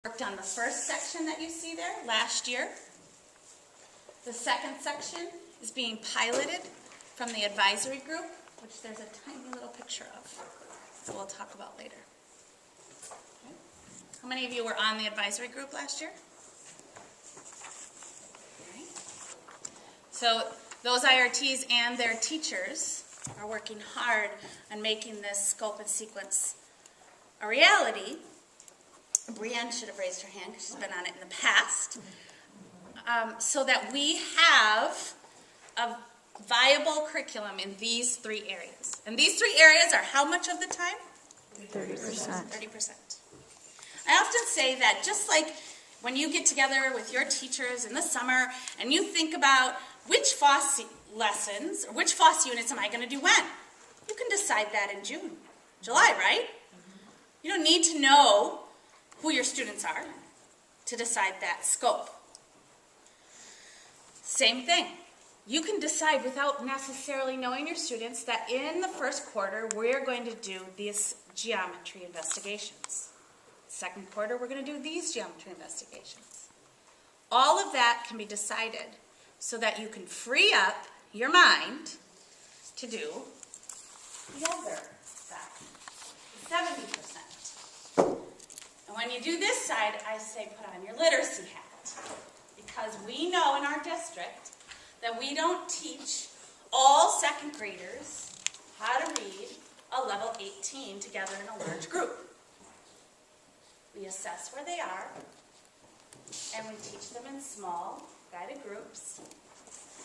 Worked on the first section that you see there last year. The second section is being piloted from the advisory group, which there's a tiny little picture of that we'll talk about later. Okay. How many of you were on the advisory group last year? Okay. So those IRTs and their teachers are working hard on making this scope and sequence a reality. Brienne should have raised her hand because she's been on it in the past, so that we have a viable curriculum in these three areas. And these three areas are how much of the time? 30%. 30%. I often say that just like when you get together with your teachers in the summer and you think about which FOSS lessons or which FOSS units am I going to do when? You can decide that in June, July, right? You don't need to know who your students are to decide that scope. Same thing. You can decide without necessarily knowing your students that in the first quarter we're going to do these geometry investigations. Second quarter we're going to do these geometry investigations. All of that can be decided so that you can free up your mind to do the other side, 70%. And when you do this side, I say put on your literacy hat. Because we know in our district that we don't teach all second graders how to read a level 18 together in a large group. We assess where they are, and we teach them in small, guided groups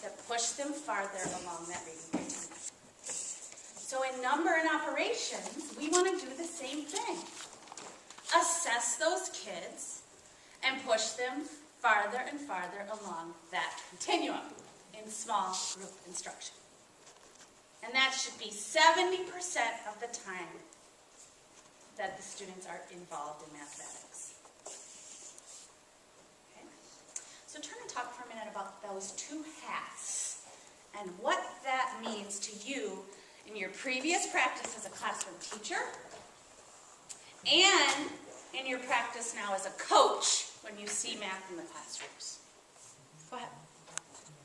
that push them farther along that reading continuum. So in number and operations, we want to do the same thing. Assess those kids and push them farther and farther along that continuum in small group instruction. And that should be 70% of the time that the students are involved in mathematics. Okay? So turn and talk for a minute about those two hats and what that means to you in your previous practice as a classroom teacher and in your practice now as a coach when you see math in the classrooms. Go ahead.